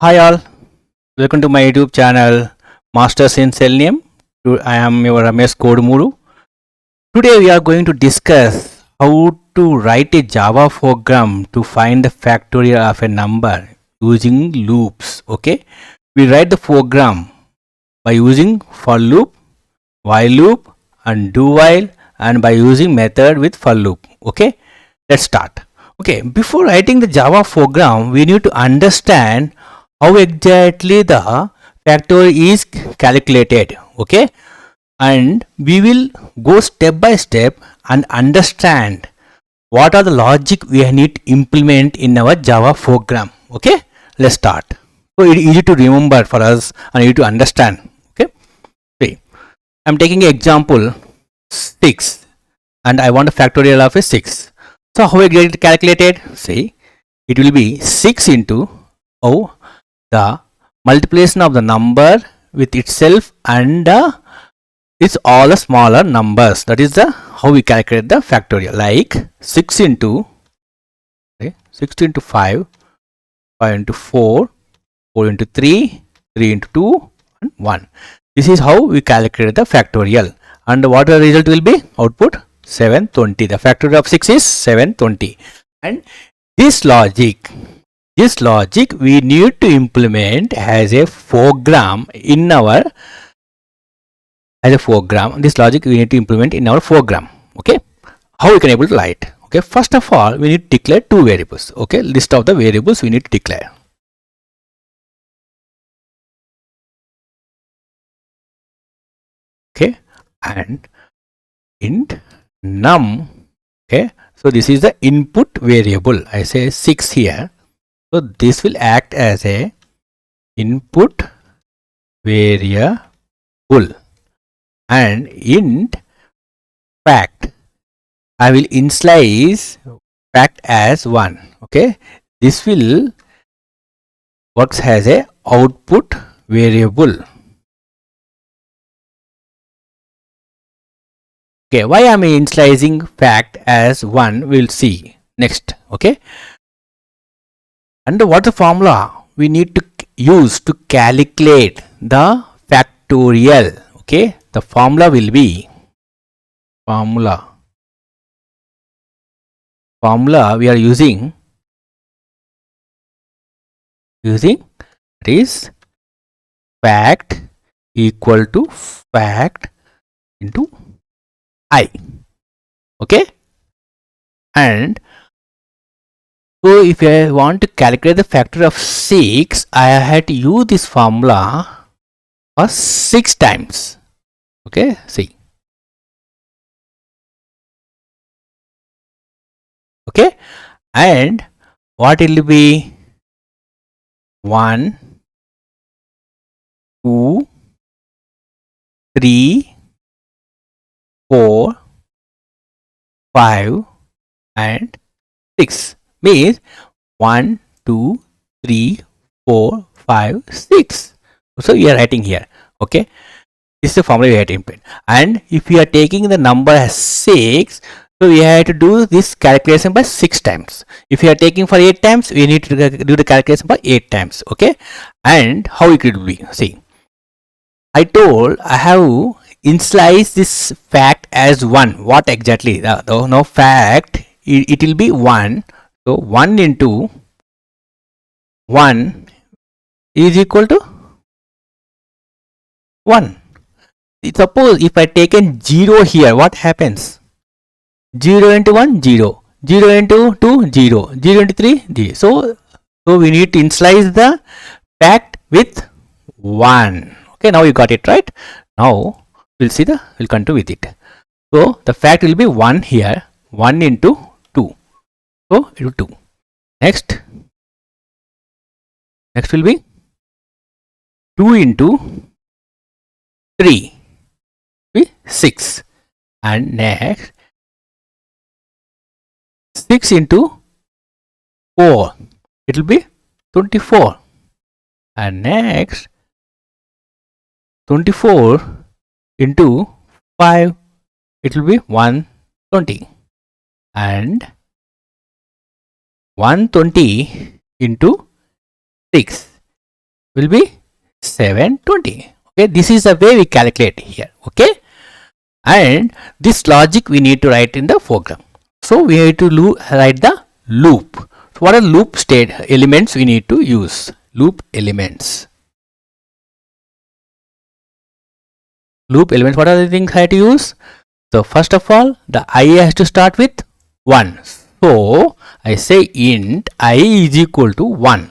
Hi all, welcome to my YouTube channel Masters in Selenium. I am your Ramesh Kodmuru. Today we are going to discuss how to write a Java program to find the factorial of a number using loops. Okay, we write the program by using for loop, while loop and do while, and by using method with for loop. Okay, let's start. Okay, before writing the Java program, we need to understand how exactly the factor is calculated. Okay, and we will go step by step and understand what are the logic we need to implement in our Java program. Okay, let's start. So it is easy to remember for us and easy to understand. Okay, see, I'm taking an example 6 and I want a factorial of a 6. So how we get it calculated? See, it will be 6 into the multiplication of the number with itself and it's all the smaller numbers. That is the how we calculate the factorial. Like 6 into 5, 5 into 4, 4 into 3, 3 into 2 and 1. This is how we calculate the factorial. And what the result will be? Output 720. The factorial of 6 is 720. And this logic we need to implement as a program in our this logic we need to implement in our program. Okay, how we can able to write? Okay, first of all we need to declare two variables. Okay, list of the variables we need to declare. Okay, and int num. Okay, so this is the input variable. I say 6 here, so this will act as a input variable. And int fact, I will initialize fact as 1. Okay, this will works as a output variable. Okay, why am I initializing fact as 1? We'll see next. Okay, and what the formula we need to use to calculate the factorial? Okay, the formula will be formula we are using is fact equal to fact into I. Okay, and so if I want to calculate the factor of 6, I had to use this formula for 6 times. Okay, see. Okay, and what will be 1, 2, 3, 4, 5 and 6 means 1, 2, 3, 4, 5, 6. So we are writing here. Okay, this is the formula we have to implement. And if we are taking the number as 6, so we have to do this calculation by 6 times. If you are taking for 8 times, we need to do the calculation by 8 times. Okay, and how it will be? See, I told I have initialize this fact as 1. What exactly? No fact, it will be 1. So 1 into 1 is equal to 1. Suppose if I taken 0 here, what happens? 0 into 1, 0. 0 into 2, 0. 0 into 3, 0. So we need to initialize the fact with 1. Okay, now you got it right. Now we'll continue with it. So the fact will be 1 here. 1 into 2. So it will 2. Next will be 2 into 3 be 6, and next 6 into 4 it will be 24, and next 24 into 5 it will be 120, and 120 into 6 will be 720. Okay, this is the way we calculate here. Okay, and this logic we need to write in the program. So we need to write the loop. So what are loop state elements we need to use? Loop elements. Loop elements, what are the things I have to use? So first of all, the I has to start with 1. So I say int I is equal to 1.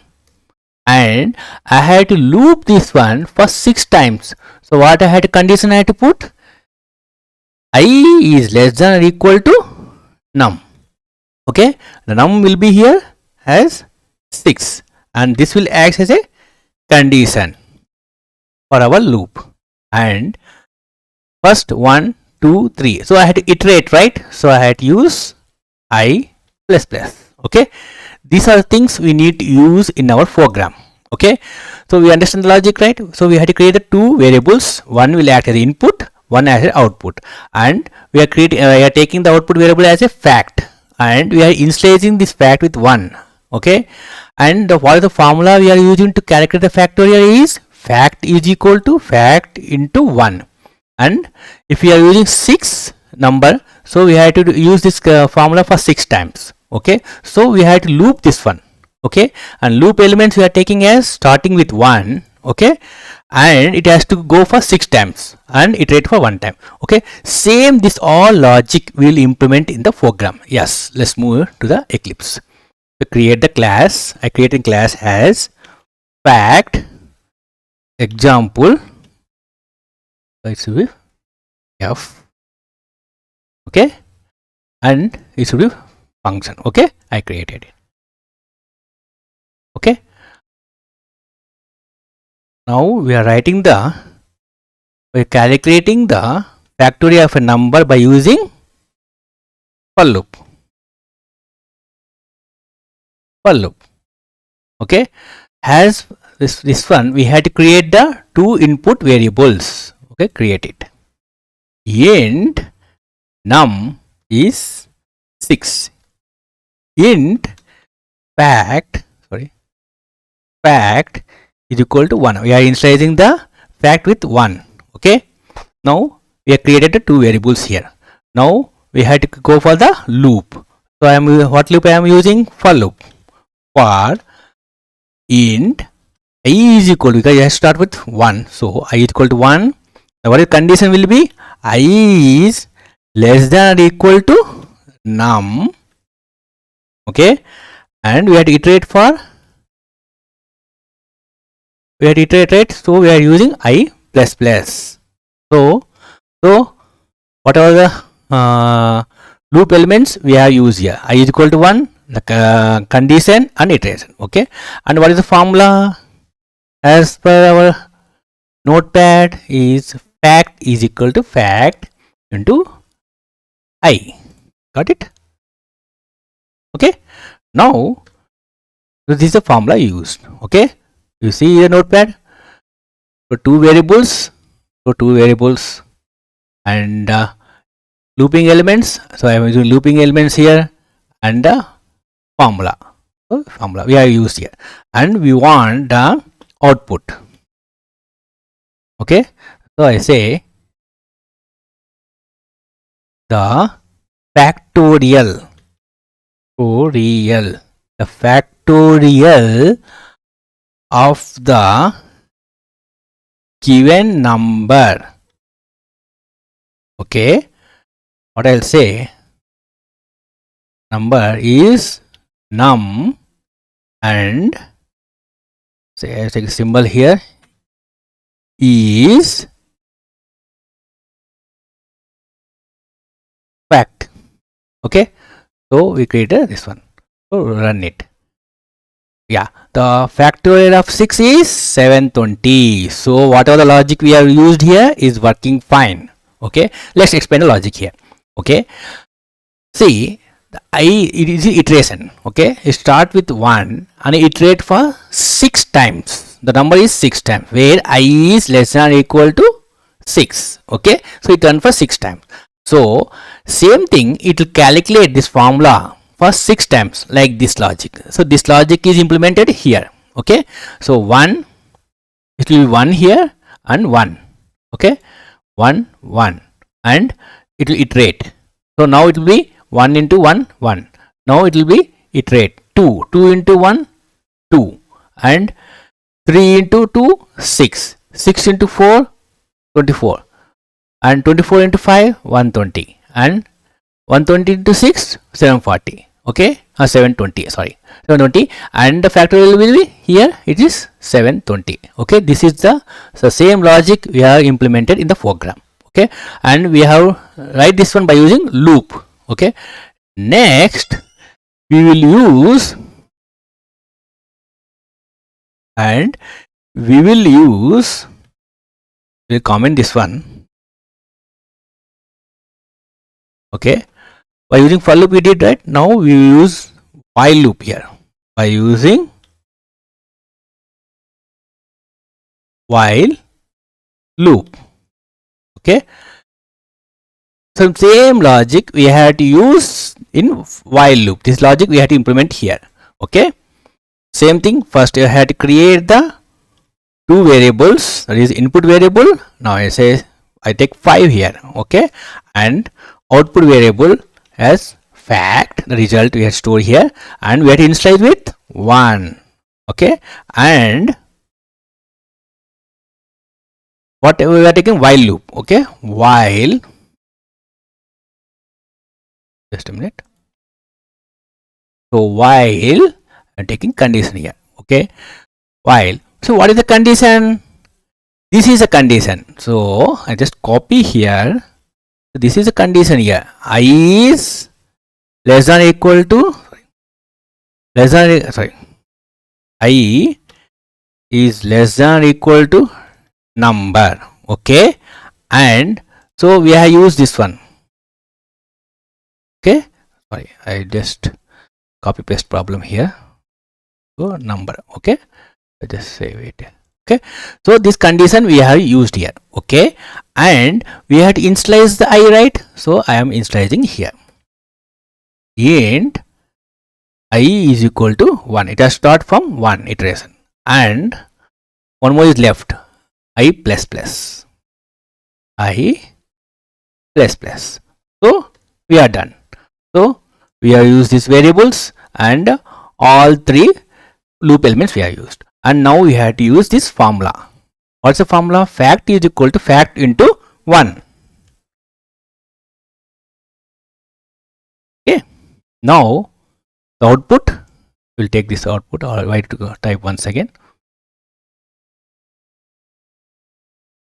And I had to loop this one for 6 times. So what I had to condition I had to put? I is less than or equal to num. Okay, the num will be here as 6, and this will act as a condition for our loop. And first 1, 2, 3. So I had to iterate, right? So I had to use I plus plus. Okay, these are things we need to use in our program. Okay, so we understand the logic, right? So we had to create the two variables. One will act as input, one as an output, and we are taking the output variable as a fact, and we are initializing this fact with 1. Okay, and what is the formula we are using to calculate the factorial is fact is equal to fact into 1. And if we are using 6 number, so we have to use this formula for 6 times. Okay, so we have to loop this one. Okay, and loop elements we are taking as starting with 1. Okay, and it has to go for 6 times and iterate for 1 time. Okay, same this all logic we will implement in the program. Yes, let's move to the Eclipse. To create the class, I create a class as fact example. It should be f. Okay, and it should be function. Okay, I created it. Okay, now we are calculating the factorial of a number by using for loop. Okay, as this one we had to create the two input variables. Okay, create it. Int num is 6. Int fact is equal to 1. We are initializing the fact with 1. Okay, now we have created the two variables here. Now we had to go for the loop. So what loop I am using? For loop. For int I is equal to, because I start with 1, so I is equal to 1. Now what is condition will be? I is less than or equal to num. Okay, and we have to iterate for so we are using I plus plus. So what are the loop elements we have used here? I is equal to 1, the condition and iteration. Okay, and what is the formula as per our notepad is fact is equal to fact into I. Got it? Okay, now this is the formula used. Okay, you see the notepad for two variables, and looping elements. So I am using looping elements here, and the formula we have used here, and we want the output. Okay, so I say the factorial of the given number. Okay, what I'll say, number is num, and say I take a symbol here, is fact. Okay, so we created this one. So run it. Yeah, the factorial of 6 is 720. So whatever the logic we have used here is working fine. Okay, let's explain the logic here. Okay, see, it is iteration. Okay, it start with 1 and iterate for 6 times. The number is 6 times, where I is less than or equal to 6. Okay, so it run for 6 times. So same thing, it will calculate this formula for 6 times like this logic. So this logic is implemented here. Okay, so 1, it will be 1 here and 1. Okay, 1 1, and it will iterate. So now it will be 1 into 1 1. Now it will be iterate 2 2 into 1 2, and 3 into 2 6 6 into 4 24, and 24 into 5 120, and 120 into 6 740. Okay, 720, sorry, 720, and the factorial will be here, it is 720. Okay, this is the same logic we have implemented in the program. Okay, and we have write this one by using loop. Okay, next we will use, and we will use, we'll comment this one. Okay, by using for loop we did, right? Now we use while loop here by using while loop. Okay, so same logic we had to use in while loop. This logic we had to implement here. Okay, same thing. First you had to create the two variables, that is input variable. Now I say I take 5 here. Okay, and output variable as fact, the result we have stored here, and we have to initialize with 1. Okay, and what we are taking while loop. Okay, while, just a minute. So while I'm taking condition here. Okay, while, so what is the condition? This is a condition. So I just copy here. This is a condition here. I is less than or equal to, I is less than or equal to number. Okay, and so we have used this one. Okay, sorry, I just copy paste problem here. So number. Okay, I just save it. Okay, so this condition we have used here. Okay, and we have to initialize the I, right? So I am initializing here. Int I is equal to 1. It has start from 1 iteration, and one more is left, I plus plus, I plus plus. So we are done. So we have used these variables, and all 3 loop elements we have used, and now we have to use this formula. What's the formula? Fact is equal to fact into 1. Okay, now the output, we'll take this output, or write to type once again.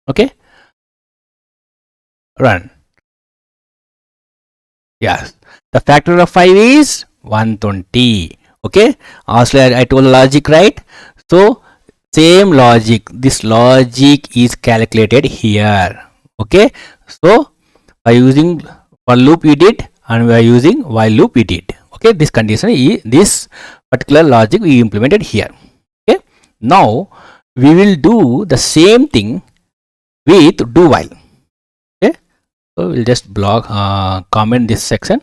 Okay, run. Yes, the factor of 5 is 120. Okay, also I told logic, right? So same logic, this logic is calculated here. Okay, so by using for loop we did, and we are using while loop we did. Okay, this condition is, this particular logic we implemented here. Okay, now we will do the same thing with do while. Okay, so we'll just block comment this section.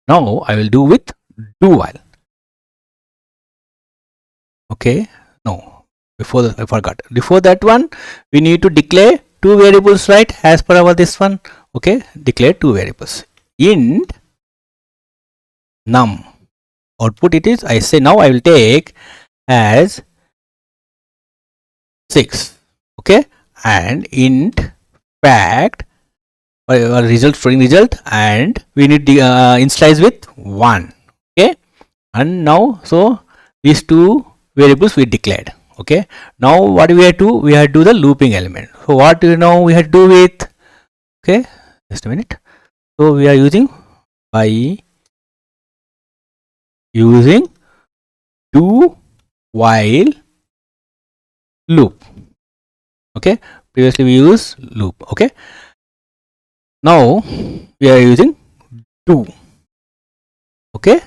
Now I will do with do while. Okay, no, before I forgot, before that one we need to declare 2 variables, right? As per our this one. Okay, declare 2 variables. Int num, output it is, I say now I will take as 6. Okay, and int fact, result, storing result, and we need the initialize with 1. Okay, and now so these 2 variables we declared. Okay, now what do we have to do? We have to do the looping element. So what do you know we have to do with? Okay, just a minute. So we are using by using do while loop. Okay, previously we use loop. Okay, now we are using do. Okay,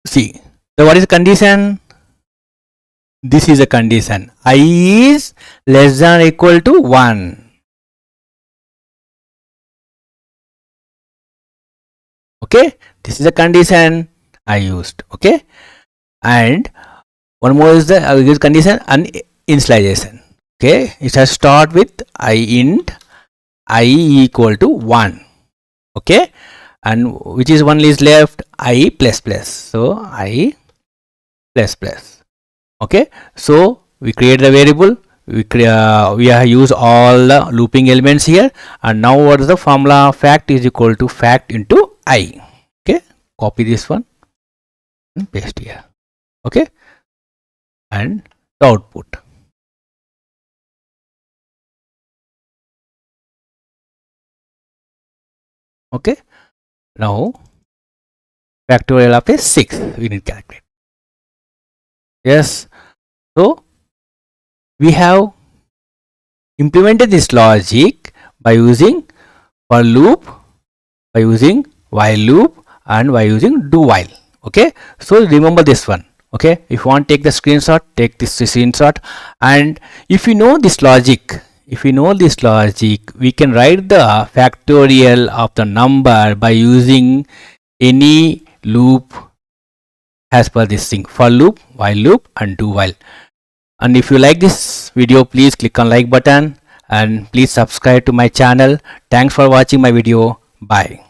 see, so what is the condition? This is a condition, I is less than or equal to 1. Okay, this is a condition, I used. Okay, and one more is the use condition and initialization. Okay, it has start with I int I equal to 1. Okay, and which is one is left, I plus plus. So I plus plus. Okay, so we create the variable, we have used all the looping elements here, and now what is the formula? Fact is equal to fact into I. Okay, copy this one and paste here. Okay, and the output. Okay, now factorial of a 6 we need to calculate. Yes, so we have implemented this logic by using for loop, by using while loop, and by using do while. Okay, so remember this one. Okay, if you want to take the screenshot, take this screenshot, and if you know this logic, we can write the factorial of the number by using any loop as per this thing, for loop, while loop, and do while. And if you like this video, please click on like button and please subscribe to my channel. Thanks for watching my video. Bye.